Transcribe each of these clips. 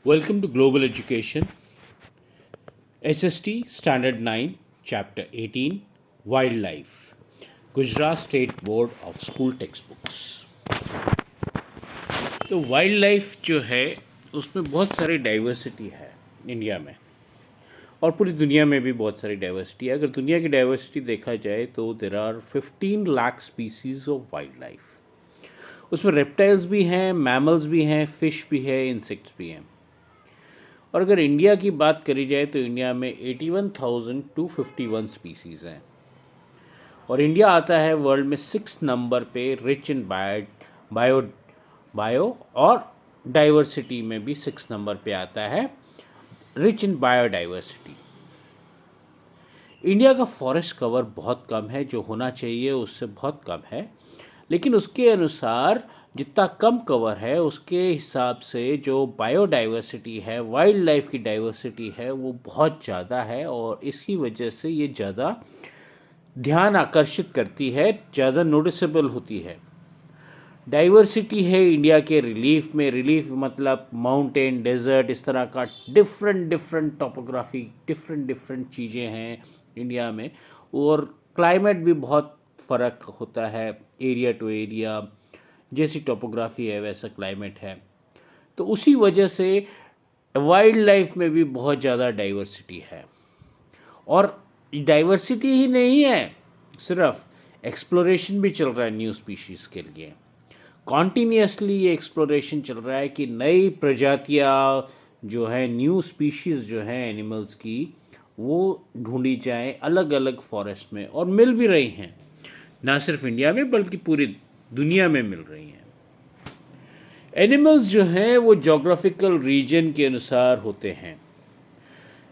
Welcome to Global Education, SST Standard 9, Chapter 18, Wildlife, Gujarat State Board of School Textbooks. तो wild life जो है उसमें बहुत सारी डाइवर्सिटी है इंडिया में, और पूरी दुनिया में भी बहुत सारी डाइवर्सिटी है। अगर दुनिया की डाइवर्सिटी देखा जाए तो there are 15 lakh species of wildlife. उसमें रेप्टाइल्स भी हैं, मैमल्स भी हैं, फिश भी है, इंसेक्ट्स भी हैं। और अगर इंडिया की बात करी जाए तो इंडिया में 81,251 स्पीसीज़ हैं, और इंडिया आता है वर्ल्ड में 6 नंबर पे रिच इन बायो बायो और डाइवर्सिटी में भी 6 नंबर पे आता है, रिच इन बायोडाइवर्सिटी। इंडिया का फॉरेस्ट कवर बहुत कम है, जो होना चाहिए उससे बहुत कम है, लेकिन उसके अनुसार जितना कम कवर है उसके हिसाब से जो बायोडाइवर्सिटी है, वाइल्ड लाइफ की डाइवर्सिटी है, वो बहुत ज़्यादा है, और इसकी वजह से ये ज़्यादा ध्यान आकर्षित करती है, ज़्यादा नोटिसेबल होती है। डाइवर्सिटी है इंडिया के रिलीफ में। रिलीफ मतलब माउंटेन, डेजर्ट, इस तरह का different different topography, different different चीज़ें हैं इंडिया में, और क्लाइमेट भी बहुत फ़र्क होता है एरिया टू एरिया। जैसी टोपोग्राफी है वैसा क्लाइमेट है, तो उसी वजह से वाइल्ड लाइफ में भी बहुत ज़्यादा डाइवर्सिटी है। और डाइवर्सिटी ही नहीं है, सिर्फ एक्सप्लोरेशन भी चल रहा है न्यू स्पीशीज़ के लिए। कॉन्टीन्यूसली ये एक्सप्लोरेशन चल रहा है कि नई प्रजातियाँ जो है, न्यू स्पीशीज़ जो हैं एनिमल्स की, वो ढूंढी जाएं अलग अलग फॉरेस्ट में, और मिल भी रही हैं, ना सिर्फ इंडिया में बल्कि पूरी दुनिया में मिल रही हैं। एनिमल्स जो हैं वो जोग्राफिकल रीजन के अनुसार होते हैं।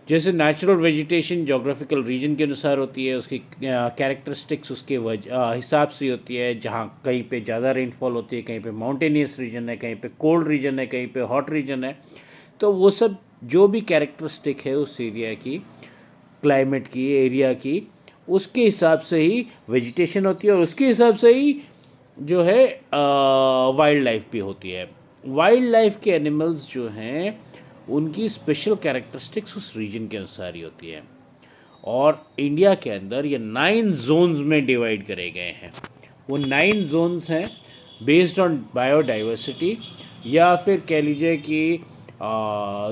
जैसे नेचुरल वेजिटेशन जोग्राफिकल रीजन के अनुसार होती है, उसकी कैरेक्टरिस्टिक्स उसके हिसाब से होती है। जहाँ कहीं पे ज़्यादा रेनफॉल होती है, कहीं पे माउंटेनियस रीजन है, कहीं पे कोल्ड रीजन है, कहीं पे हॉट रीजन है, तो वो सब जो भी कैरेक्टरिस्टिक है उस एरिया की, क्लाइमेट की, एरिया की, उसके हिसाब से ही वेजिटेशन होती है, और उसके हिसाब से ही जो है वाइल्ड लाइफ भी होती है। वाइल्ड लाइफ के एनिमल्स जो हैं उनकी स्पेशल कैरेक्टरिस्टिक्स उस रीजन के अनुसार ही होती है, और इंडिया के अंदर ये 9 जोन्स में डिवाइड करे गए हैं। वो 9 जोन्स हैं बेस्ड ऑन बायोडाइवर्सिटी, या फिर कह लीजिए कि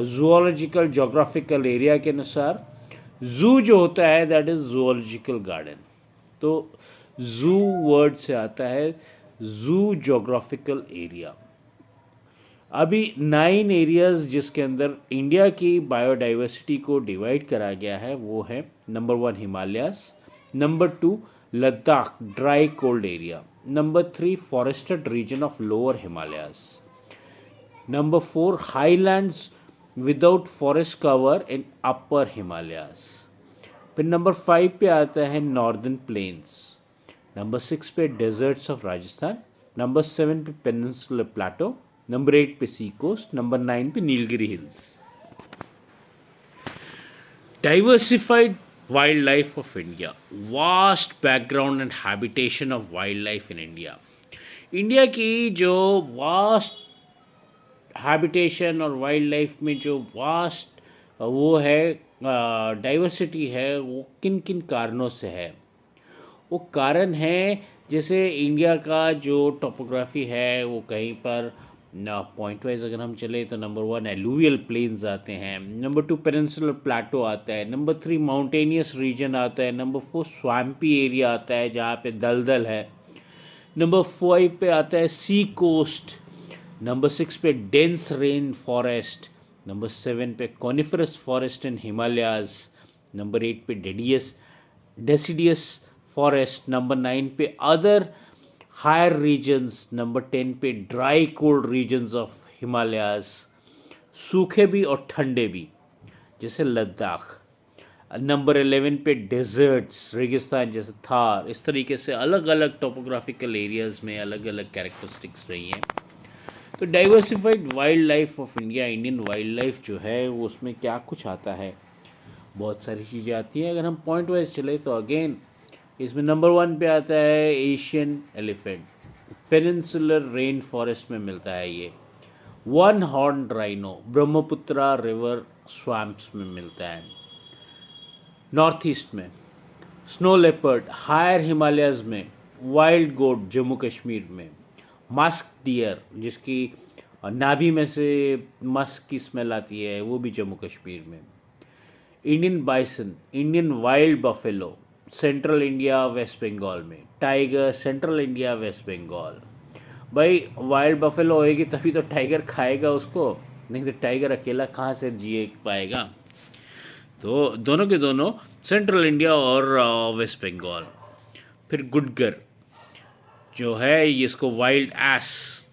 जूलॉजिकल जोग्राफिकल एरिया के अनुसार। जू जो होता है दैट इज़ जूलॉजिकल गार्डन, तो जू वर्ड से आता है जू जोग्राफिकल एरिया। अभी 9 एरियाज़ जिसके अंदर इंडिया की बायोडाइवर्सिटी को डिवाइड करा गया है वो है: number 1 Himalayas, number 2 Ladakh dry cold area, number 3 forested region of lower Himalayas, number 4 highlands without forest cover in upper Himalayas. फिर नंबर 5 पे आता है नॉर्दर्न प्लेन्स, नंबर 6 पे डेजर्ट्स ऑफ राजस्थान, नंबर 7 पे पेनिनसुलर प्लाटो, नंबर 8 पे सी कोस्ट, नंबर 9 पे Nilgiri hills. Diversified wild life of India, vast background and habitation of wild life in India. India की जो वास्ट हैबिटेशन और वाइल्ड लाइफ में जो vast वो है डाइवर्सिटी है, वो किन किन कारणों से है। वो कारण है, जैसे इंडिया का जो टोपोग्राफी है वो कहीं पर पॉइंट वाइज अगर हम चले तो नंबर 1 एलुवियल प्लेन्स आते हैं, नंबर 2 पेनिनसुलर प्लाटो आता है, नंबर 3 माउंटेनियस रीजन आता है, नंबर 4 स्वैम्पी एरिया आता है जहाँ पे दलदल है, नंबर 5 पे आता है सी कोस्ट, नंबर 6 पे डेंस रेन फॉरेस्ट, नंबर 7 पे कॉनिफरस फॉरेस्ट इन हिमालयाज, नंबर 8 पे डेसिडियस फॉरेस्ट, नंबर 9 पे अदर हायर रीजन्स, नंबर 10 पे dry cold regions of Himalayas, सूखे भी और ठंडे भी जैसे लद्दाख, नंबर 11 पे डेजर्ट्स, रेगिस्तान जैसे थार। इस तरीके से अलग अलग टोपोग्राफिकल एरियाज़ में अलग अलग कैरेक्टरिस्टिक्स रही हैं। तो diversified wild life of India, Indian wild life जो है वो उसमें क्या कुछ आता है, बहुत सारी चीज़ें आती हैं। अगर हम पॉइंट वाइज चले तो अगेन इसमें नंबर 1 पे आता है Asian elephant, peninsular rain forest में मिलता है ये, one horn rhino Brahmaputra river swamps में मिलता है। नॉर्थ ईस्ट में स्नो लेपर्ड हायर हिमालयाज़ में, वाइल्ड गोट जम्मू कश्मीर में, मस्क डियर जिसकी नाभि में से मस्क की स्मेल आती है वो भी जम्मू कश्मीर में, Indian bison, Indian wild buffalo central India West Bengal में, tiger central India West Bengal. भाई वाइल्ड बफेलो होएगी तभी तो टाइगर खाएगा उसको, नहीं तो टाइगर अकेला कहाँ से जिए पाएगा। तो दोनों के दोनों सेंट्रल इंडिया और वेस्ट बंगाल। फिर गुडगर जो है ये इसको वाइल्ड एस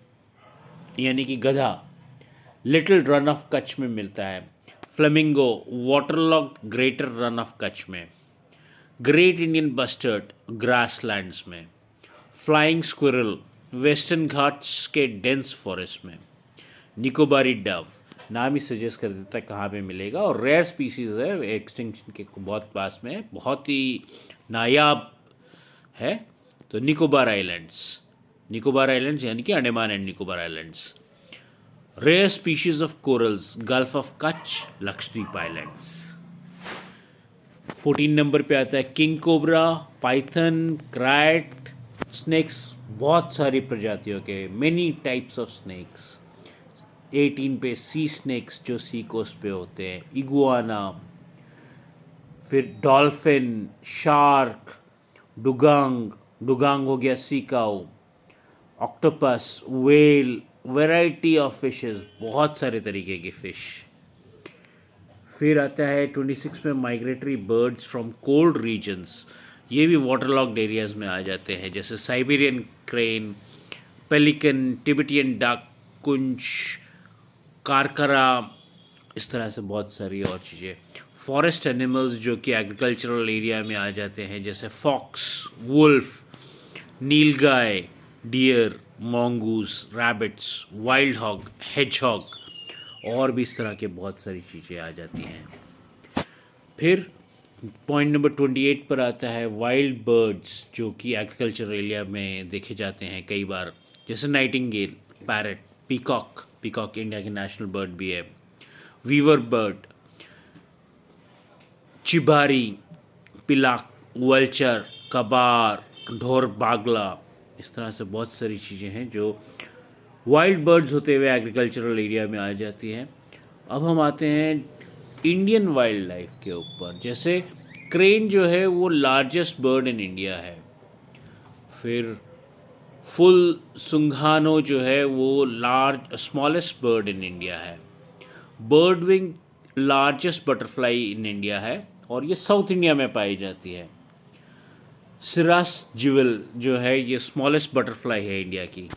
यानी कि गधा लिटिल रन ऑफ कच्छ में मिलता है। Flamingo waterlogged greater Rann of Kutch में, ग्रेट इंडियन बस्टर्ड ग्रासलैंड्स में, फ्लाइंग स्क्विरल वेस्टर्न घाट्स के डेंस फॉरेस्ट में, निकोबारी डव नाम ही सजेस्ट कर देता है कहाँ पे मिलेगा, और रेयर स्पीसीज़ है, एक्सटिंक्शन के बहुत पास में है, बहुत ही नायाब है। तो निकोबार आइलैंड्स यानी कि Andaman and Nicobar islands. Rare species of corals gulf of Kutch, Lakshadweep islands. 14 number पे आता है king cobra, python, krait, snakes बहुत सारी प्रजातियों के, मेनी टाइप्स ऑफ स्नेक्स। 18 पे सी स्नेक्स जो सी कोस्ट पे होते हैं, इगुआना, फिर डॉल्फिन, शार्क, डुगांग हो गया sea cow, octopus, whale, variety of fishes, बहुत सारे तरीके की फ़िश। फिर आता है 26 में migratory birds from cold regions, ये भी वाटरलॉक्ड एरियाज़ में आ जाते हैं, जैसे Siberian crane, pelican, Tibetan duck, कुंच, कारकरा, इस तरह से बहुत सारी और चीज़ें। फॉरेस्ट एनिमल्स जो कि एग्रीकल्चरल एरिया में आ जाते हैं, जैसे fox, wolf, nilgai, deer, mongoose, rabbits, wild hog, hedgehog, और भी इस तरह के बहुत सारी चीज़ें आ जाती हैं। फिर पॉइंट नंबर 28 पर आता है वाइल्ड बर्ड्स जो कि एग्रीकल्चर एरिया में देखे जाते हैं कई बार, जैसे नाइटिंगेल, पैरट, पीकॉक इंडिया की नेशनल बर्ड भी है, वीवर बर्ड, चिबारी, पिलाक, वल्चर, कबार, ढोर बागला, इस तरह से बहुत सारी चीज़ें हैं जो वाइल्ड बर्ड्स होते हुए एग्रीकल्चरल एरिया में आ जाती हैं। अब हम आते हैं इंडियन वाइल्ड लाइफ के ऊपर, जैसे क्रेन जो है वो लार्जेस्ट बर्ड इन इंडिया है। फिर फुल सुंघानो जो है वो स्मॉलेस्ट बर्ड इन इंडिया है। Bird wing largest butterfly in India है और ये साउथ इंडिया में पाई जाती है। सिरास जिवल जो है ये स्मॉलेस्ट बटरफ्लाई है इंडिया की।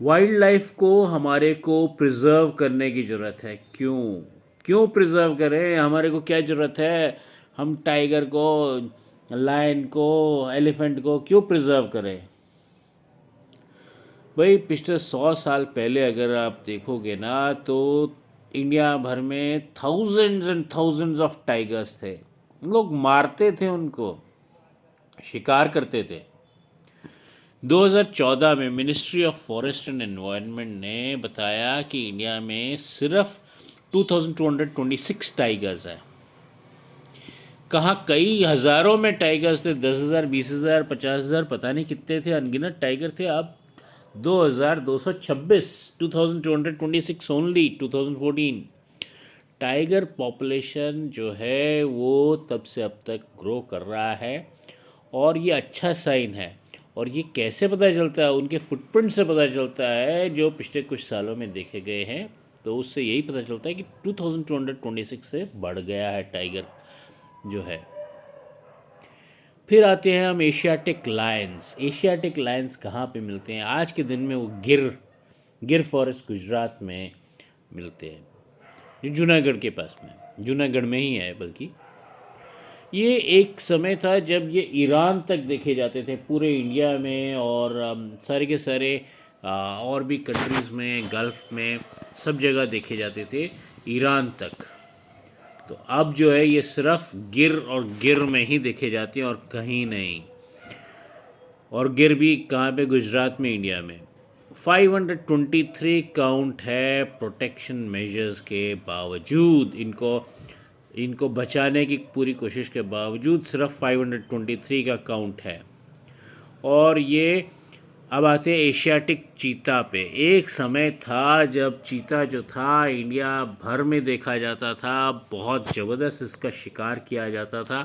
वाइल्ड लाइफ को हमारे को प्रिजर्व करने की ज़रूरत है। क्यों प्रिजर्व करें, हमारे को क्या ज़रूरत है, हम टाइगर को, लायन को, एलिफेंट को क्यों प्रिजर्व करें। भाई पिछले 100 साल पहले अगर आप देखोगे ना तो इंडिया भर में thousands and thousands of tigers थे, लोग मारते थे उनको, शिकार करते थे। 2014 में ministry of forest and environment ने बताया कि इंडिया में सिर्फ 2226 टाइगर्स हैं। कहाँ कई हज़ारों में टाइगर्स थे, 10,000, 20,000, 50,000, पता नहीं कितने थे, अनगिनत टाइगर थे। अब 2226, 2226 ओनली 2014। टाइगर पॉपुलेशन जो है वो तब से अब तक ग्रो कर रहा है और ये अच्छा साइन है। और ये कैसे पता चलता है, उनके फुटप्रिंट से पता चलता है जो पिछले कुछ सालों में देखे गए हैं, तो उससे यही पता चलता है कि 2226 से बढ़ गया है टाइगर जो है। फिर आते हैं हम एशियाटिक लायंस कहाँ पे मिलते हैं आज के दिन में, वो गिर फॉरेस्ट गुजरात में मिलते हैं, जो जूनागढ़ के पास में, जूनागढ़ में ही है बल्कि। ये एक समय था जब ये ईरान तक देखे जाते थे पूरे इंडिया में, और सारे के सारे और भी कंट्रीज़ में, गल्फ़ में, सब जगह देखे जाते थे, ईरान तक। तो अब जो है ये सिर्फ गिर में ही देखे जाते हैं और कहीं नहीं। और गिर भी कहाँ पे, गुजरात में, इंडिया में। 523 काउंट है प्रोटेक्शन मेजर्स के बावजूद, इनको इनको बचाने की पूरी कोशिश के बावजूद सिर्फ 523 का काउंट है। और ये अब आते हैं एशियाटिक चीता पे। एक समय था जब चीता जो था इंडिया भर में देखा जाता था, बहुत ज़बरदस्त इसका शिकार किया जाता था।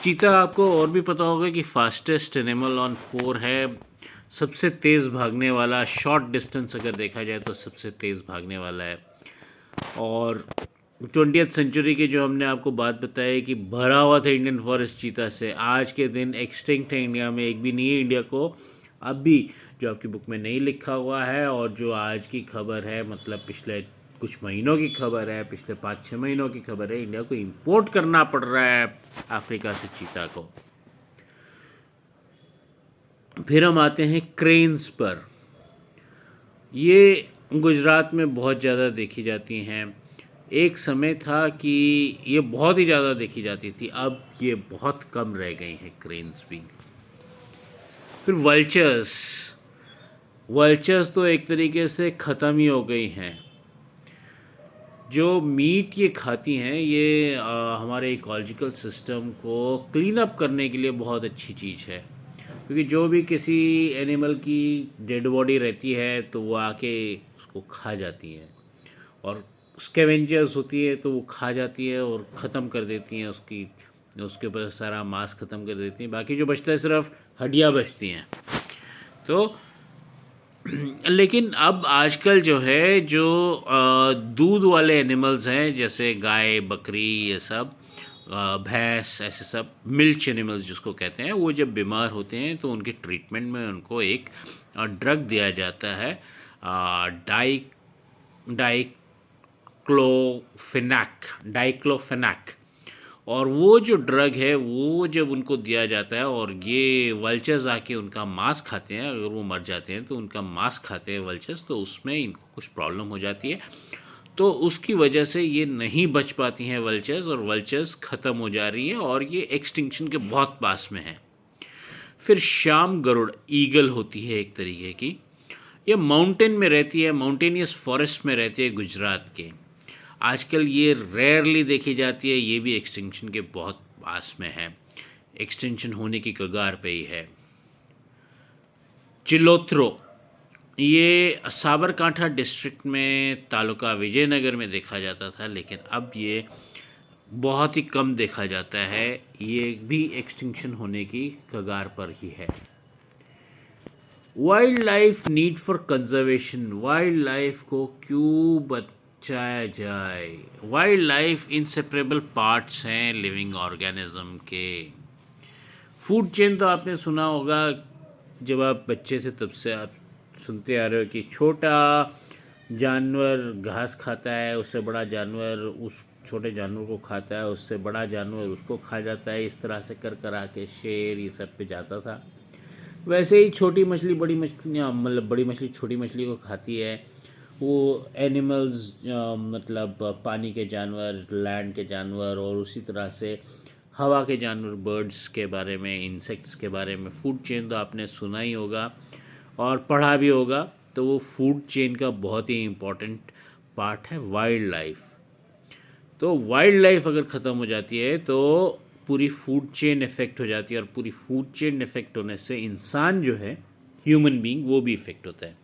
चीता आपको और भी पता होगा कि फास्टेस्ट एनिमल ऑन फोर है, सबसे तेज़ भागने वाला, शॉर्ट डिस्टेंस अगर देखा जाए तो सबसे तेज़ भागने वाला है। और 20th सेंचुरी की जो हमने आपको बात बताई कि भरा हुआ था इंडियन फॉरेस्ट चीता से, आज के दिन एक्सटिंक्ट है इंडिया में, एक भी नहीं है इंडिया को अब भी, जो आपकी बुक में नहीं लिखा हुआ है। और जो आज की खबर है, मतलब पिछले कुछ महीनों की खबर है, पिछले 5-6 महीनों की खबर है, इंडिया को इंपोर्ट करना पड़ रहा है अफ्रीका से चीता को। फिर हम आते हैं क्रेन्स पर। ये गुजरात में बहुत ज़्यादा देखी जाती हैं। एक समय था कि ये बहुत ही ज़्यादा देखी जाती थी, अब ये बहुत कम रह गई हैं क्रेन्स भी। फिर वल्चर्स, वल्चर्स तो एक तरीके से ख़त्म ही हो गई हैं। जो मीट ये खाती हैं, ये हमारे इकोलॉजिकल सिस्टम को क्लीन अप करने के लिए बहुत अच्छी चीज़ है, क्योंकि जो भी किसी एनिमल की डेड बॉडी रहती है तो वो आके उसको खा जाती हैं, और स्कैवेंजर्स होती है तो वो खा जाती है और ख़त्म कर देती हैं उसकी, उसके ऊपर सारा मांस ख़त्म कर देती हैं, बाकी जो बचता है सिर्फ हड्डियाँ बचती हैं। तो लेकिन अब आजकल जो है, जो दूध वाले एनिमल्स हैं जैसे गाय, बकरी, ये सब भैंस, ऐसे सब मिल्च एनिमल्स जिसको कहते हैं, वो जब बीमार होते हैं तो उनके ट्रीटमेंट में उनको एक ड्रग दिया जाता है, डाई डाइक्लोफेनाक। और वो जो ड्रग है वो जब उनको दिया जाता है और ये वल्चर्स आके उनका मांस खाते हैं, अगर वो मर जाते हैं तो उनका मांस खाते हैं वल्चर्स, तो उसमें इनको कुछ प्रॉब्लम हो जाती है, तो उसकी वजह से ये नहीं बच पाती हैं वल्चर्स, और वल्चर्स ख़त्म हो जा रही है और ये एक्सटिंक्शन के बहुत पास में है। फिर शाम गरुड़, ईगल होती है एक तरीके की, ये माउंटेन में रहती है, माउंटेनियस फॉरेस्ट में रहती है गुजरात के। आजकल ये रेयरली देखी जाती है, ये भी एक्सटिंक्शन के बहुत पास में है, एक्सटिंक्शन होने की कगार पे ही है। चिलोत्रो, ये साबरकांठा डिस्ट्रिक्ट में तालुका विजयनगर में देखा जाता था, लेकिन अब ये बहुत ही कम देखा जाता है, ये भी एक्सटिंक्शन होने की कगार पर ही है। Wild life need for conservation, wild life को क्यों बचाया जाए? वाइल्ड लाइफ इंसेपरेबल पार्ट्स हैं लिविंग ऑर्गेनिज्म के। फूड चेन तो आपने सुना होगा, जब आप बच्चे से तब से आप सुनते आ रहे हो कि छोटा जानवर घास खाता है, उससे बड़ा जानवर उस छोटे जानवर को खाता है, उससे बड़ा जानवर उसको खा जाता है, इस तरह से कर कर आके शेर ये सब पे जाता था। वैसे ही छोटी मछली बड़ी मछली, मतलब बड़ी मछली छोटी मछली को खाती है। वो एनिमल्स, मतलब पानी के जानवर, लैंड के जानवर, और उसी तरह से हवा के जानवर, बर्ड्स के बारे में, इंसेक्ट्स के बारे में फूड चेन तो आपने सुना ही होगा और पढ़ा भी होगा। तो वो फूड चेन का बहुत ही इम्पोर्टेंट पार्ट है वाइल्ड लाइफ। तो वाइल्ड लाइफ अगर ख़त्म हो जाती है तो पूरी फूड चेन इफ़ेक्ट हो जाती है, और पूरी फूड चेन इफ़ेक्ट होने से इंसान जो है, ह्यूमन बीइंग, वो भी इफ़ेक्ट होता है।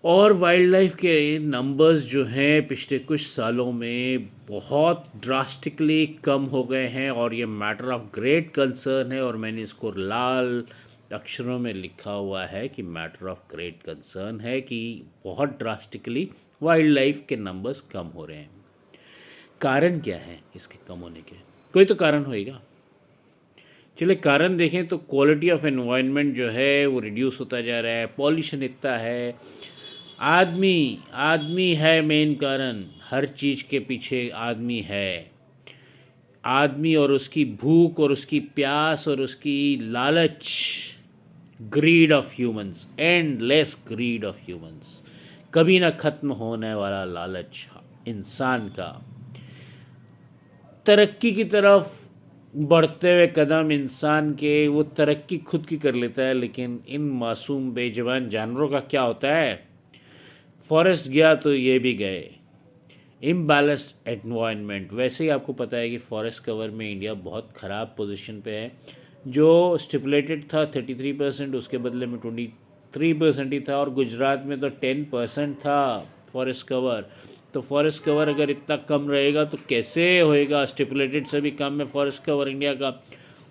और वाइल्ड लाइफ के नंबर्स जो हैं पिछले कुछ सालों में बहुत ड्रास्टिकली कम हो गए हैं, और ये मैटर ऑफ ग्रेट कंसर्न है, और मैंने इसको लाल अक्षरों में लिखा हुआ है कि मैटर ऑफ ग्रेट कंसर्न है कि बहुत ड्रास्टिकली वाइल्ड लाइफ के नंबर्स कम हो रहे हैं। कारण क्या है इसके कम होने के? कोई तो कारण होएगा। चलिए कारण देखें तो क्वालिटी ऑफ एनवायरनमेंट जो है वो रिड्यूस होता जा रहा है, पॉल्यूशन इतना है, आदमी आदमी है मेन कारण, हर चीज़ के पीछे आदमी है। आदमी और उसकी भूख और उसकी प्यास और उसकी लालच, greed of humans, endless greed of humans, कभी ना ख़त्म होने वाला लालच इंसान का, तरक्की की तरफ बढ़ते हुए कदम इंसान के वो तरक्की खुद की कर लेता है, लेकिन इन मासूम बेजुबान जानवरों का क्या होता है? फॉरेस्ट गया तो ये भी गए। इम्बैलेंस्ड एनवायरनमेंट, वैसे ही आपको पता है कि फॉरेस्ट कवर में इंडिया बहुत ख़राब पोजीशन पे है। जो स्टिपुलेटेड था 33%, उसके बदले में 23% ही था, और गुजरात में तो 10% था फॉरेस्ट कवर। तो फॉरेस्ट कवर अगर इतना कम रहेगा तो कैसे होएगा? स्टिपुलेटेड से भी कम है फॉरेस्ट कवर इंडिया का।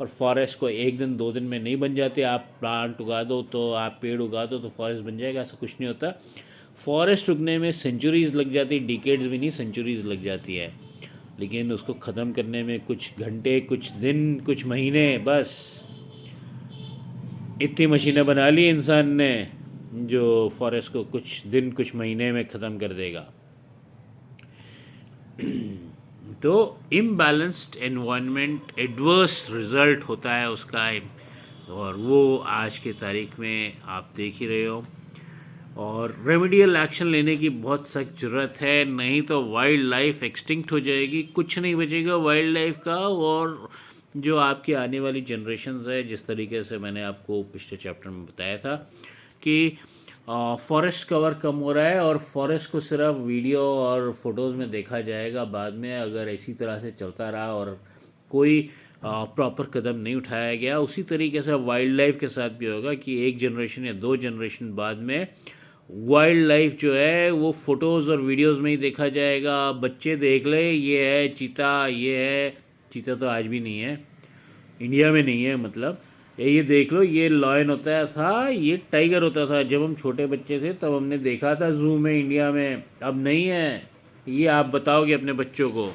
और फॉरेस्ट को एक दिन दो दिन में नहीं बन जाते। आप प्लांट उगा दो तो, आप पेड़ उगा दो तो फॉरेस्ट बन जाएगा, ऐसा कुछ नहीं होता। फॉरेस्ट उगने में सेंचुरीज लग जाती, डिकेड्स भी नहीं, सेंचुरीज लग जाती है। लेकिन उसको ख़त्म करने में कुछ घंटे, कुछ दिन, कुछ महीने, बस इतनी मशीनें बना ली इंसान ने जो फॉरेस्ट को कुछ दिन, कुछ महीने में ख़त्म कर देगा। तो इम्बैलेंस्ड एनवायरनमेंट एडवर्स रिज़ल्ट होता है उसका, और वो आज के तारीख में आप देख ही रहे हो। और रेमेडियल एक्शन लेने की बहुत सख्त ज़रूरत है, नहीं तो वाइल्ड लाइफ एक्सटिंक्ट हो जाएगी, कुछ नहीं बचेगा वाइल्ड लाइफ का। और जो आपकी आने वाली जनरेशन्स है, जिस तरीके से मैंने आपको पिछले चैप्टर में बताया था कि फॉरेस्ट कवर कम हो रहा है, और फॉरेस्ट को सिर्फ वीडियो और फोटोज़ में देखा जाएगा बाद में, अगर इसी तरह से चलता रहा और कोई प्रॉपर कदम नहीं उठाया गया। उसी तरीके से वाइल्ड लाइफ के साथ भी होगा कि एक जनरेशन या दो जनरेशन बाद में वाइल्ड लाइफ जो है वो फ़ोटोज़ और वीडियोस में ही देखा जाएगा। बच्चे देख ले, ये है चीता, ये है चीता, तो आज भी नहीं है, इंडिया में नहीं है, मतलब ये देख लो, ये लॉयन होता था, ये टाइगर होता था। जब हम छोटे बच्चे थे तब हमने देखा था जू में, इंडिया में, अब नहीं है। ये आप बताओगे अपने बच्चों को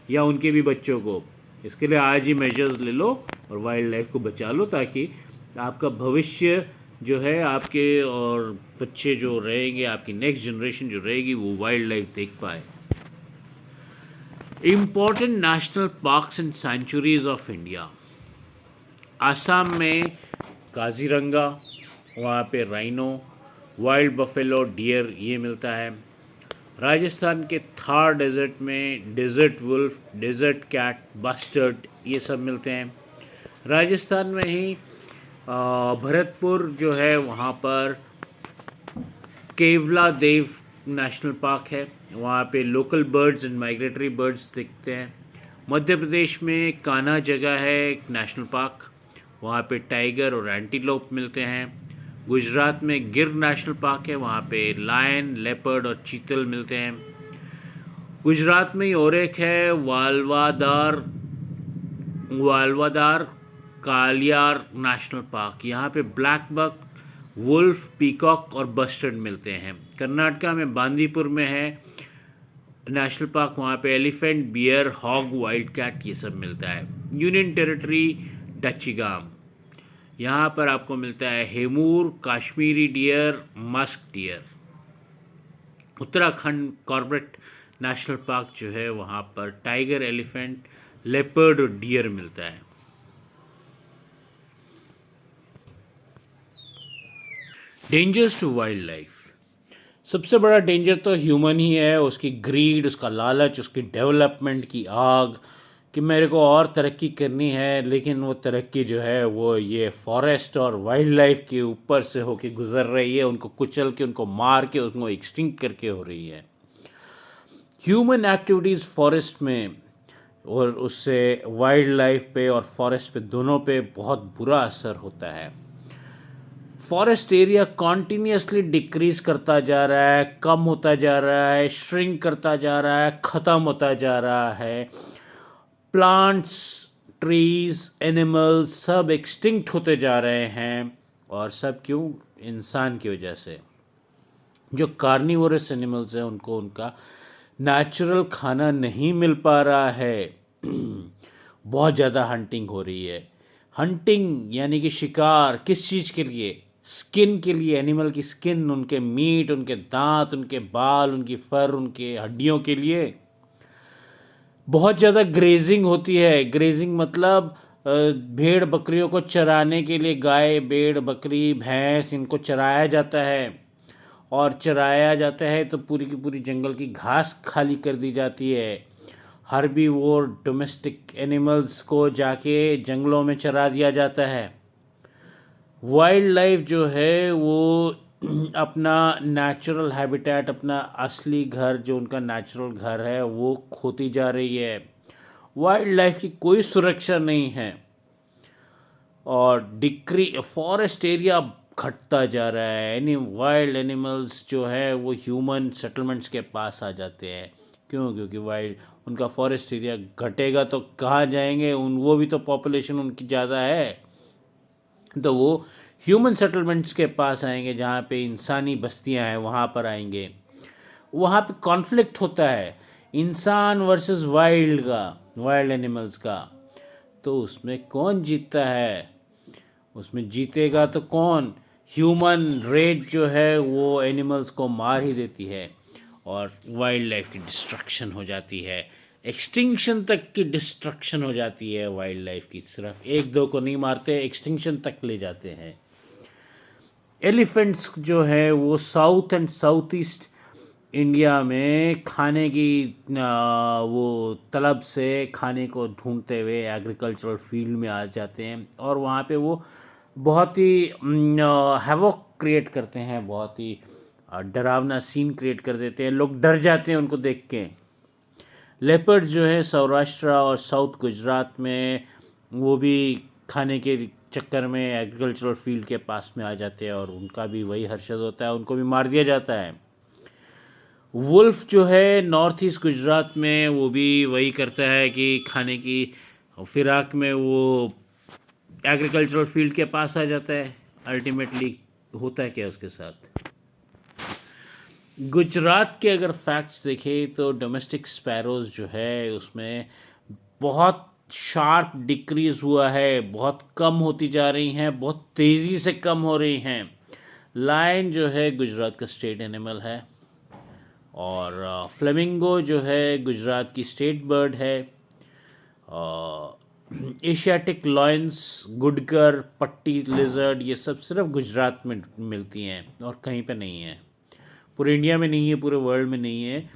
या उनके भी बच्चों को? इसके लिए आज ही मेजर्स ले लो और वाइल्ड लाइफ को बचा लो, ताकि आपका भविष्य जो है, आपके और बच्चे जो रहेंगे, आपकी नेक्स्ट जनरेशन जो रहेगी, वो वाइल्ड लाइफ देख पाए। Important national parks and sanctuaries of India. Assam में काजीरंगा, वहाँ पे राइनो, वाइल्ड बफेलो, डियर, ये मिलता है। राजस्थान के थार डेजर्ट में desert wolf, desert cat, bustard, ये सब मिलते हैं। राजस्थान में ही भरतपुर जो है, वहाँ पर केवला देव नेशनल पार्क है, वहाँ पे local birds and migratory birds दिखते हैं। मध्य प्रदेश में कान्हा जगह है एक नेशनल पार्क, वहाँ पे टाइगर और एंटीलोप मिलते हैं। गुजरात में गिर नेशनल पार्क है, वहाँ पे लायन, लेपर्ड और चीतल मिलते हैं। गुजरात में ही और एक है वालवादार कालियार नेशनल पार्क, यहाँ पे ब्लैक बक, वुल्फ, पीकॉक और बस्टर्ड मिलते हैं। कर्नाटका में बांदीपुर में है नेशनल पार्क, वहाँ पे elephant, bear, hog, wild cat, ये सब मिलता है। यूनियन टेरिटरी डचिगाम, यहाँ पर आपको मिलता है हेमूर, Kashmiri deer, musk deer. Uttarakhand Corbett national park जो है, वहाँ पर टाइगर, एलिफेंट, लेपर्ड और डियर मिलता है। Dangers to wildlife. सबसे बड़ा डेंजर तो ह्यूमन ही है, उसकी ग्रीड, उसका लालच, उसकी डेवलपमेंट की आग कि मेरे को और तरक्की करनी है, लेकिन वो तरक्की जो है वो ये फॉरेस्ट और वाइल्ड लाइफ के ऊपर से होके गुजर रही है, उनको कुचल के, उनको मार के, उसको एक्सटिंक्ट करके हो रही है। ह्यूमन एक्टिविटीज़ फॉरेस्ट में और उससे वाइल्ड लाइफ पे और फॉरेस्ट पे दोनों पे बहुत बुरा असर होता है। फॉरेस्ट एरिया कॉन्टीन्यूसली डिक्रीज करता जा रहा है, कम होता जा रहा है, श्रिंक करता जा रहा है, ख़त्म होता जा रहा है। प्लांट्स, ट्रीज, एनिमल्स सब एक्सटिंक्ट होते जा रहे हैं, और सब क्यों? इंसान की वजह से। जो कार्निवोरस एनिमल्स हैं उनको उनका नेचुरल खाना नहीं मिल पा रहा है। बहुत ज़्यादा हंटिंग हो रही है। हंटिंग यानी कि शिकार, किस चीज़ के लिए? स्किन के लिए, एनिमल की स्किन, उनके मीट, उनके दांत, उनके बाल, उनकी फर, उनके हड्डियों के लिए। बहुत ज़्यादा ग्रेजिंग होती है। ग्रेजिंग मतलब भेड़ बकरियों को चराने के लिए, गाय, भेड़, बकरी, भैंस, इनको चराया जाता है, और चराया जाता है तो पूरी की पूरी जंगल की घास खाली कर दी जाती है। हर्बीवोर डोमेस्टिक एनिमल्स को जाके जंगलों में चरा दिया जाता है। वाइल्ड लाइफ जो है वो अपना नेचुरल हैबिटेट, अपना असली घर जो उनका नेचुरल घर है वो खोती जा रही है। वाइल्ड लाइफ की कोई सुरक्षा नहीं है और डिक्री फॉरेस्ट एरिया घटता जा रहा है। एनी वाइल्ड एनिमल्स जो है वो ह्यूमन सेटलमेंट्स के पास आ जाते हैं। क्यों? क्योंकि वाइल्ड उनका फॉरेस्ट एरिया घटेगा तो कहाँ जाएंगे? वो भी तो पॉपुलेशन उनकी ज़्यादा है, तो वो ह्यूमन सेटलमेंट्स के पास आएंगे, जहाँ पे इंसानी बस्तियाँ हैं वहाँ पर आएंगे। वहाँ पे कॉन्फ्लिक्ट होता है इंसान वर्सेस वाइल्ड का, वाइल्ड एनिमल्स का। तो उसमें कौन जीतता है? उसमें जीतेगा तो कौन? ह्यूमन रेट जो है वो एनिमल्स को मार ही देती है और वाइल्ड लाइफ की डिस्ट्रक्शन हो जाती है। एक्सटिंक्शन तक की डिस्ट्रक्शन हो जाती है वाइल्ड लाइफ की। सिर्फ एक दो को नहीं मारते, एक्सटिंक्शन तक ले जाते हैं। एलिफेंट्स जो है वो south and south east India में खाने की वो तलब से खाने को ढूंढते हुए एग्रीकल्चरल फील्ड में आ जाते हैं और वहाँ पे वो बहुत ही हैवॉक क्रिएट करते हैं, बहुत ही डरावना सीन क्रिएट कर देते हैं। लोग डर जाते हैं उनको देख के। लेपर्ड जो है सौराष्ट्र और साउथ गुजरात में वो भी खाने के चक्कर में एग्रीकल्चरल फील्ड के पास में आ जाते हैं और उनका भी वही हर्षद होता है, उनको भी मार दिया जाता है। वुल्फ जो है नॉर्थ ईस्ट गुजरात में वो भी वही करता है कि खाने की फिराक में वो एग्रीकल्चरल फील्ड के पास आ जाता है। अल्टीमेटली होता है क्या उसके साथ? गुजरात के अगर फैक्ट्स देखें तो डोमेस्टिक स्पैरोज जो है उसमें बहुत शार्प डिक्रीज़ हुआ है, बहुत कम होती जा रही हैं, बहुत तेज़ी से कम हो रही हैं। लायन जो है गुजरात का स्टेट एनिमल है और फ्लेमिंगो जो है गुजरात की स्टेट बर्ड है। एशियाटिक लॉयंस, गुडकर, पट्टी लिजर्ड, ये सब सिर्फ गुजरात में मिलती हैं और कहीं पे नहीं है। पूरे इंडिया में नहीं है, पूरे वर्ल्ड में नहीं है।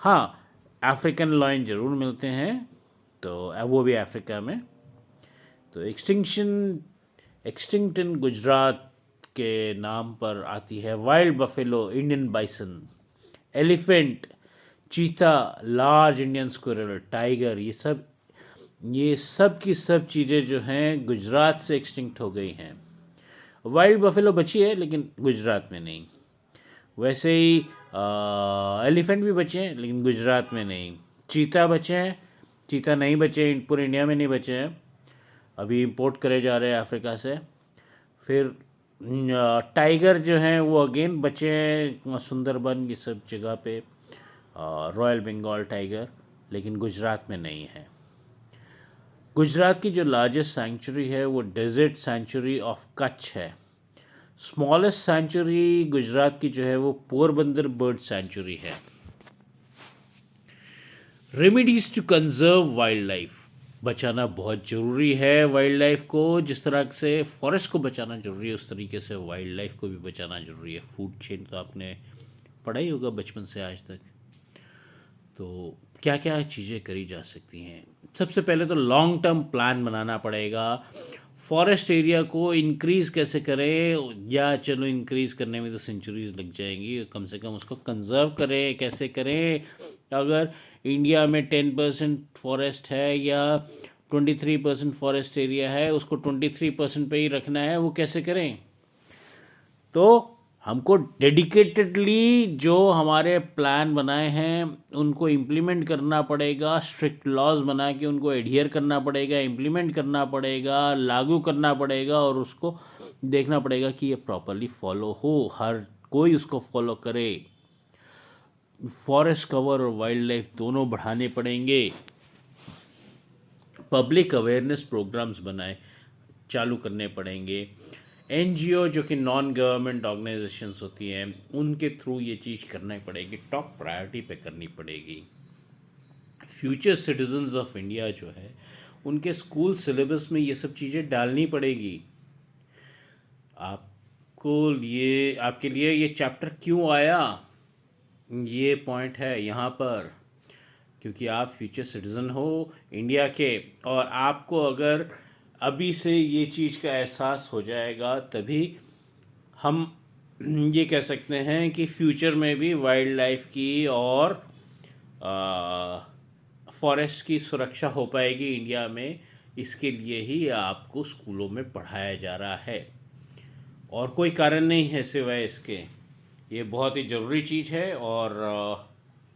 हाँ, अफ्रीकन लॉयन ज़रूर मिलते हैं, तो वो भी अफ्रीका में। तो एक्सटिंक्ट इन गुजरात के नाम पर आती है wild buffalo, Indian bison, elephant, चीता, लार्ज इंडियन स्क्विरल, टाइगर, ये सब की सब चीज़ें जो हैं गुजरात से एक्सटिंक्ट हो गई हैं। वाइल्ड बफेलो बची है लेकिन गुजरात में नहीं। वैसे ही एलिफेंट भी बचे हैं लेकिन गुजरात में नहीं। चीता बचे हैं, चीता नहीं बचे, पूरे इंडिया में नहीं बचे हैं, अभी इंपोर्ट करे जा रहे हैं अफ्रीका से। फिर टाइगर जो हैं वो अगेन बचे हैं सुंदरबन ये सब जगह पे, रॉयल बंगाल टाइगर, लेकिन गुजरात में नहीं है। गुजरात की जो लार्जेस्ट सेंचुरी है वो डेजर्ट सेंचुरी ऑफ कच्छ है। स्मॉलेस्ट सेंचुरी गुजरात की जो है वो पोरबंदर बर्ड सेंचुरी है। Remedies to conserve wildlife, बचाना बहुत ज़रूरी है वाइल्ड लाइफ को। जिस तरह से फॉरेस्ट को बचाना ज़रूरी है उस तरीके से वाइल्ड लाइफ को भी बचाना ज़रूरी है। फूड चेन तो आपने पढ़ा ही होगा बचपन से आज तक। तो क्या क्या चीज़ें करी जा सकती हैं? सबसे पहले तो लॉन्ग टर्म प्लान बनाना पड़ेगा। फॉरेस्ट एरिया को इंक्रीज़ कैसे करें, या चलो इंक्रीज़ करने में तो सेंचुरीज लग जाएंगी, कम से कम उसको कंजर्व करें। कैसे करें? अगर इंडिया में 10% फॉरेस्ट है या 23% फॉरेस्ट एरिया है, उसको 23% पे ही रखना है, वो कैसे करें? तो हमको डेडिकेटेडली जो हमारे प्लान बनाए हैं उनको इम्प्लीमेंट करना पड़ेगा। स्ट्रिक्ट लॉज बना के उनको एडहियर करना पड़ेगा, इम्प्लीमेंट करना पड़ेगा, लागू करना पड़ेगा और उसको देखना पड़ेगा कि ये प्रॉपरली फॉलो हो, हर कोई उसको फॉलो करे। फॉरेस्ट कवर और वाइल्ड लाइफ दोनों बढ़ाने पड़ेंगे। पब्लिक अवेयरनेस प्रोग्राम्स बनाए चालू करने पड़ेंगे। एनजीओ जो कि नॉन गवर्नमेंट ऑर्गेनाइजेशंस होती हैं उनके थ्रू ये चीज़ करना पड़ेगी, टॉप प्रायोरिटी पे करनी पड़ेगी। फ्यूचर सिटीजन्स ऑफ इंडिया जो है उनके स्कूल सिलेबस में ये सब चीज़ें डालनी पड़ेगी। आपको ये आपके लिए ये चैप्टर क्यों आया, ये पॉइंट है यहाँ पर क्योंकि आप फ्यूचर सिटीज़न हो इंडिया के, और आपको अगर अभी से ये चीज़ का एहसास हो जाएगा तभी हम ये कह सकते हैं कि फ्यूचर में भी वाइल्ड लाइफ की और फॉरेस्ट की सुरक्षा हो पाएगी इंडिया में। इसके लिए ही आपको स्कूलों में पढ़ाया जा रहा है, और कोई कारण नहीं है सिवाय इसके। ये बहुत ही ज़रूरी चीज़ है, और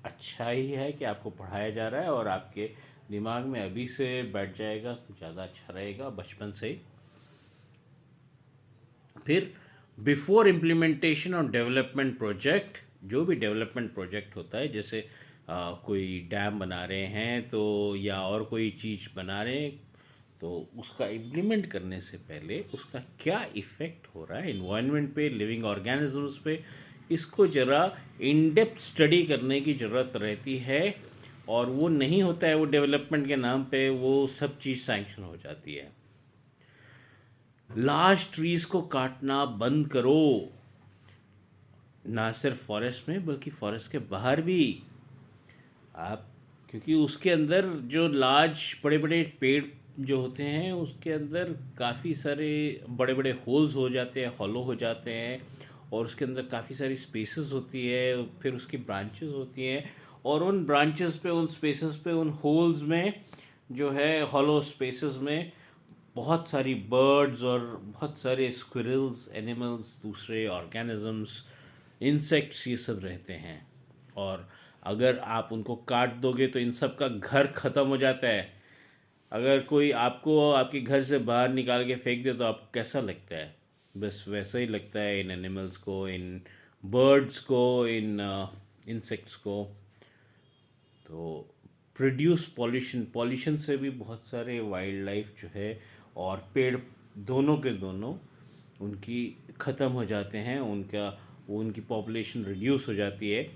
अच्छा ही है कि आपको पढ़ाया जा रहा है, और आपके दिमाग में अभी से बैठ जाएगा तो ज़्यादा अच्छा रहेगा बचपन से ही। फिर बिफोर इम्प्लीमेंटेशन और डेवलपमेंट प्रोजेक्ट, जो भी डेवलपमेंट प्रोजेक्ट होता है, जैसे कोई डैम बना रहे हैं तो, या और कोई चीज़ बना रहे हैं, तो उसका इम्प्लीमेंट करने से पहले उसका क्या इफ़ेक्ट हो रहा है इन्वायरमेंट पे, लिविंग ऑर्गेनिजम्स पे, इसको ज़रा इन डेप्थ स्टडी करने की ज़रूरत रहती है। और वो नहीं होता है, वो डेवलपमेंट के नाम पे वो सब चीज़ सैंक्शन हो जाती है। लार्ज ट्रीज को काटना बंद करो, ना सिर्फ फॉरेस्ट में बल्कि फॉरेस्ट के बाहर भी आप, क्योंकि उसके अंदर जो लार्ज बड़े बड़े पेड़ जो होते हैं उसके अंदर काफ़ी सारे बड़े बड़े होल्स हो जाते हैं, हॉलो हो जाते हैं, और उसके अंदर काफ़ी सारी स्पेसेस होती है, फिर उसकी ब्रांचेस होती हैं, और उन ब्रांचेस पे, उन स्पेसेस पे, उन होल्स में जो है हॉलो स्पेसेस में बहुत सारी बर्ड्स और बहुत सारे स्क्विरल्स, एनिमल्स, दूसरे ऑर्गेनिजम्स, इंसेक्ट्स, ये सब रहते हैं। और अगर आप उनको काट दोगे तो इन सब का घर ख़त्म हो जाता है। अगर कोई आपको आपके घर से बाहर निकाल के फेंक दे तो आपको कैसा लगता है? बस वैसा ही लगता है इन एनिमल्स को, इन बर्ड्स को, इन इंसेक्ट्स को। तो प्रोड्यूस पॉल्यूशन, पॉल्यूशन से भी बहुत सारे वाइल्ड लाइफ जो है और पेड़, दोनों के दोनों उनकी ख़त्म हो जाते हैं, उनकी पॉपुलेशन रिड्यूस हो जाती है।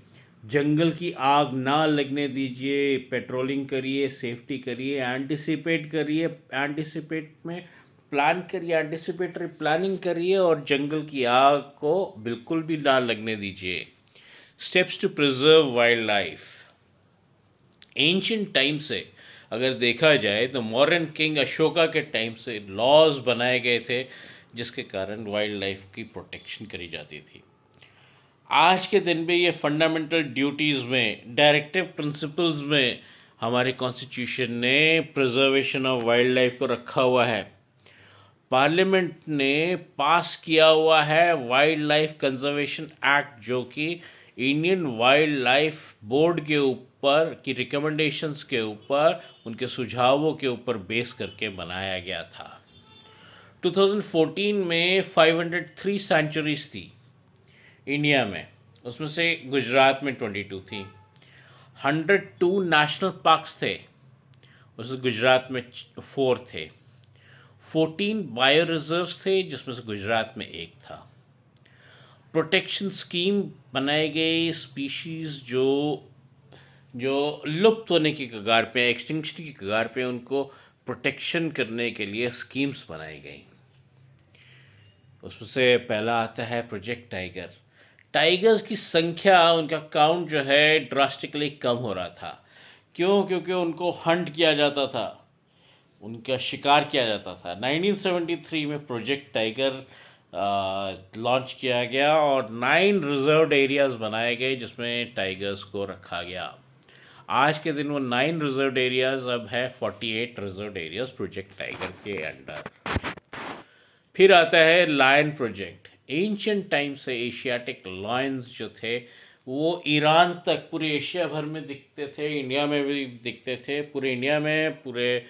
जंगल की आग ना लगने दीजिए, पेट्रोलिंग करिए, सेफ्टी करिए, एंटिसिपेट करिए, एंटिसिपेट में प्लान करिए, एंटिसिपेटरी प्लानिंग करिए, और जंगल की आग को बिल्कुल भी ना लगने दीजिए। Steps to preserve wildlife. Ancient time से अगर देखा जाए तो मॉडर्न किंग अशोका के टाइम से लॉज बनाए गए थे जिसके कारण वाइल्ड लाइफ की प्रोटेक्शन करी जाती थी। आज के दिन में ये फंडामेंटल ड्यूटीज़ में, डायरेक्टिव प्रिंसिपल्स में हमारे कॉन्स्टिट्यूशन ने प्रिजर्वेशन ऑफ वाइल्ड लाइफ को रखा हुआ है। पार्लियामेंट ने पास किया हुआ है वाइल्ड लाइफ कंजर्वेशन एक्ट, जो कि इंडियन वाइल्ड लाइफ बोर्ड के ऊपर की रिकमेंडेशंस के ऊपर, उनके सुझावों के ऊपर बेस करके बनाया गया था। 2014 में 503 सेंचुरीज थी इंडिया में, उसमें से गुजरात में 22 थी। 102 नेशनल पार्क्स थे, उसमें गुजरात में 4 थे। 14 बायो रिजर्व्स थे जिसमें से गुजरात में 1 था। प्रोटेक्शन स्कीम बनाई गई, स्पीशीज़ जो जो लुप्त होने की कगार पे, एक्सटिंक्शन की कगार पे, उनको प्रोटेक्शन करने के लिए स्कीम्स बनाई गई। उसमें से पहला आता है प्रोजेक्ट टाइगर। टाइगर्स की संख्या, उनका काउंट जो है ड्रास्टिकली कम हो रहा था। क्यों? क्योंकि उनको हंट किया जाता था, उनका शिकार किया जाता था। 1973 में प्रोजेक्ट टाइगर लॉन्च किया गया और 9 रिजर्व्ड एरियाज़ बनाए गए जिसमें टाइगर्स को रखा गया। आज के दिन वो 9 रिजर्व्ड एरियाज़ अब है 48 रिजर्व्ड एरियाज़ प्रोजेक्ट टाइगर के अंडर। फिर आता है लायन प्रोजेक्ट। एंशियंट टाइम से एशियाटिक लायंस जो थे वो ईरान तक, पूरे एशिया भर में दिखते थे, इंडिया में भी दिखते थे, पूरे इंडिया में, पूरे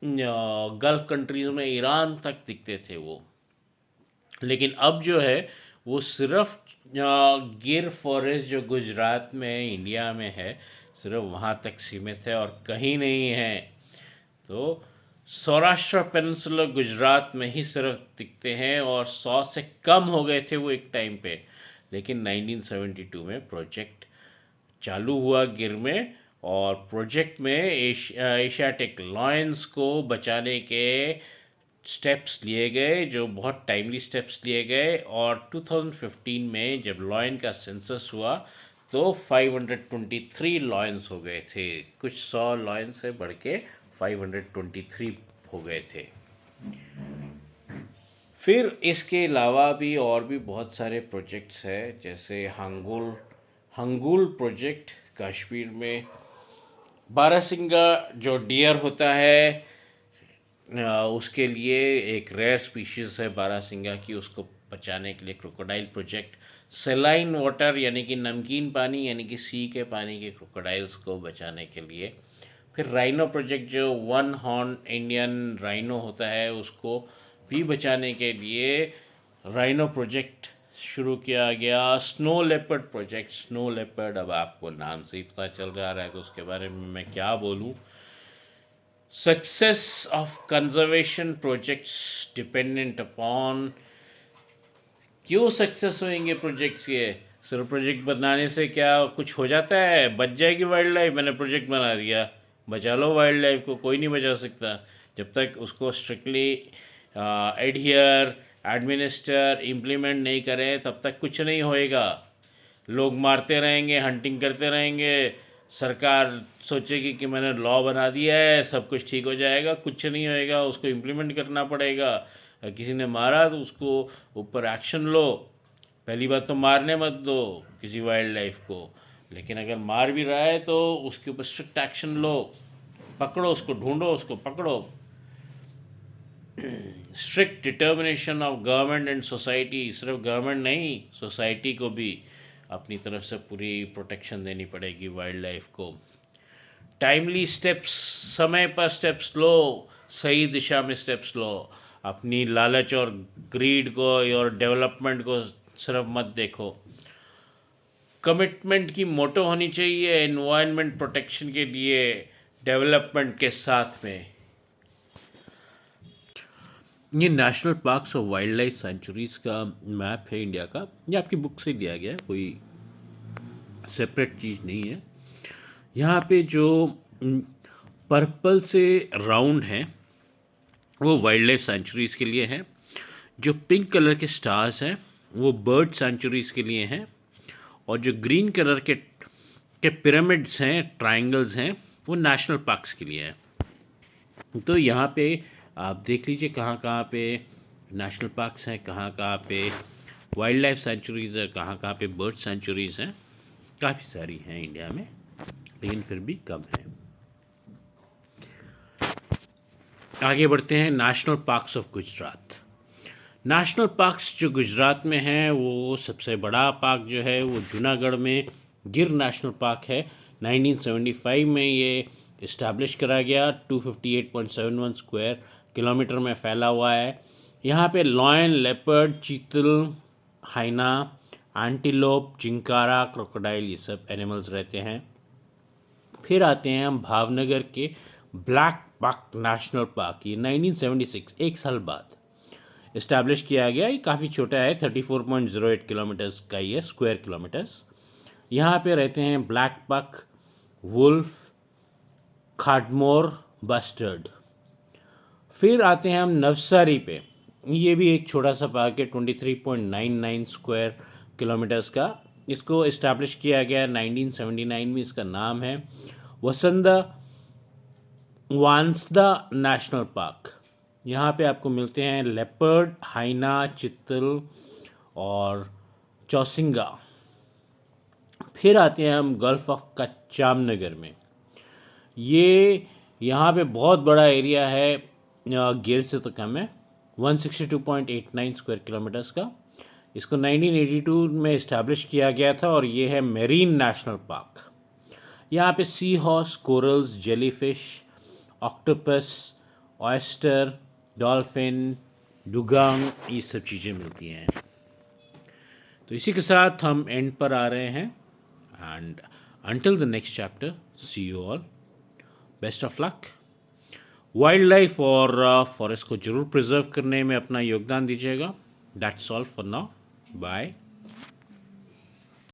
गल्फ कंट्रीज़ में, ईरान तक दिखते थे वो। लेकिन अब जो है वो सिर्फ गिर फॉरेस्ट जो गुजरात में, इंडिया में है, सिर्फ वहाँ तक सीमित है और कहीं नहीं है। तो सौराष्ट्र पेनिनसुला गुजरात में ही सिर्फ दिखते हैं, और 100 से कम हो गए थे वो एक टाइम पे। लेकिन 1972 में प्रोजेक्ट चालू हुआ गिर में, और प्रोजेक्ट में एशियाटिक लायंस को बचाने के स्टेप्स लिए गए, जो बहुत टाइमली स्टेप्स लिए गए। और 2015 में जब लायन का सेंसस हुआ तो 523 लॉयंस हो गए थे, कुछ 100 लॉयंस से बढ़ के 523 हो गए थे। फिर इसके अलावा भी और भी बहुत सारे प्रोजेक्ट्स हैं, जैसे हंगुल प्रोजेक्ट कश्मीर में। बारहसिंगा जो डियर होता है, उसके लिए एक रेयर स्पीशीज़ है बारहसिंगा की, उसको बचाने के लिए क्रोकोडाइल प्रोजेक्ट। सेलाइन वाटर यानी कि नमकीन पानी यानी कि सी के पानी के क्रोकोडाइल्स को बचाने के लिए। फिर राइनो प्रोजेक्ट जो वन हॉर्न इंडियन राइनो होता है उसको भी बचाने के लिए राइनो प्रोजेक्ट शुरू किया गया। Snow leopard project, snow leopard अब आपको नाम से ही पता चल रहा है तो उसके बारे में मैं क्या बोलूँ। Success of conservation projects dependent upon, क्यों सक्सेस होंगे प्रोजेक्ट्स ये? सिर्फ प्रोजेक्ट बनाने से क्या कुछ हो जाता है? बच जाएगी वाइल्ड लाइफ, मैंने प्रोजेक्ट बना दिया, बचा लो वाइल्ड लाइफ को? कोई नहीं बचा सकता जब तक उसको स्ट्रिक्टली एडहियर, एडमिनिस्टर, इम्प्लीमेंट नहीं करें तब तक कुछ नहीं होएगा। लोग मारते रहेंगे, हंटिंग करते रहेंगे, सरकार सोचेगी कि मैंने लॉ बना दिया है सब कुछ ठीक हो जाएगा, कुछ नहीं होएगा, उसको इम्प्लीमेंट करना पड़ेगा। किसी ने मारा तो उसको ऊपर एक्शन लो। पहली बात तो मारने मत दो किसी वाइल्ड लाइफ को, लेकिन अगर मार भी रहा है तो उसके ऊपर स्ट्रिक्ट एक्शन लो, पकड़ो उसको, ढूंढो उसको, पकड़ो। Strict determination of government and society, सिर्फ गवर्नमेंट नहीं सोसाइटी को भी अपनी तरफ से पूरी प्रोटेक्शन देनी पड़ेगी वाइल्ड लाइफ को। टाइमली स्टेप्स, समय पर स्टेप्स लो, सही दिशा में स्टेप्स लो। अपनी लालच और ग्रीड को और डेवलपमेंट को सिर्फ मत देखो। कमिटमेंट की मोटो होनी चाहिए एनवायरनमेंट प्रोटेक्शन के लिए डेवलपमेंट के साथ में। ये नेशनल पार्क्स और वाइल्ड लाइफ सेंचुरीज़ का मैप है इंडिया का, ये आपकी बुक से दिया गया है, कोई सेपरेट चीज़ नहीं है। यहाँ पे जो पर्पल से राउंड हैं वो वाइल्ड लाइफ सेंचुरीज़ के लिए हैं, जो पिंक कलर के स्टार्स हैं वो बर्ड सेंचुरीज़ के लिए हैं, और जो ग्रीन कलर के पिरामिड्स हैं, ट्रायंगल्स हैं, वो नेशनल पार्क्स के लिए हैं। तो यहाँ पे आप देख लीजिए कहाँ कहाँ पे नेशनल पार्क्स हैं, कहाँ कहाँ पे वाइल्ड लाइफ सेंचुरीज़ है, कहाँ कहाँ पे बर्ड सेंचुरीज़ हैं। काफ़ी सारी हैं इंडिया में, लेकिन फिर भी कम है। आगे बढ़ते हैं। National parks of Gujarat. National parks जो गुजरात में हैं वो सबसे बड़ा पार्क जो है वो जूनागढ़ में गिर नेशनल पार्क है। 1975 में ये इस्टेब्लिश करा गया। 258.71 स्क्वायर किलोमीटर में फैला हुआ है। यहाँ पे लॉयन, लेपर्ड, चीतल, हाइना, एंटीलोप, चिंकारा, क्रोकोडाइल, ये सब एनिमल्स रहते हैं। फिर आते हैं हम भावनगर के ब्लैक बक नेशनल पार्क। ये 1976 एक साल बाद इस्टेब्लिश किया गया। ये काफ़ी छोटा है, 34.08 किलोमीटर्स का ही है, स्क्वायर किलोमीटर्स। यहाँ पे रहते हैं ब्लैक बक, वुल्फ, खाडमोर, बस्टर्ड। फिर आते हैं हम नवसारी पे। ये भी एक छोटा सा पार्क है, 23.99 स्क्वायर किलोमीटर्स का। इसको इस्टेब्लिश किया गया 1979 में। इसका नाम है वसंदा वांसदा नेशनल पार्क। यहाँ पे आपको मिलते हैं लेपर्ड, हाइना, चित्तल और चौसिंगा। फिर आते हैं हम गल्फ ऑफ कच्चाम नगर में। ये यहाँ पे बहुत बड़ा एरिया है, गिर से तो कम है, 162.89 स्क्वायर किलोमीटर्स का। इसको 1982 में इस्टेब्लिश किया गया था और ये है मेरीन नेशनल पार्क। यहाँ पे seahorse, corals, jellyfish, octopus, oyster, dolphin, dugong, ये सब चीज़ें मिलती हैं। तो इसी के साथ हम एंड पर आ रहे हैं। And until the next chapter, see you all, best of luck. Wildlife और फॉरेस्ट को जरूर प्रिजर्व करने में अपना योगदान दीजिएगा। That's all for now, bye.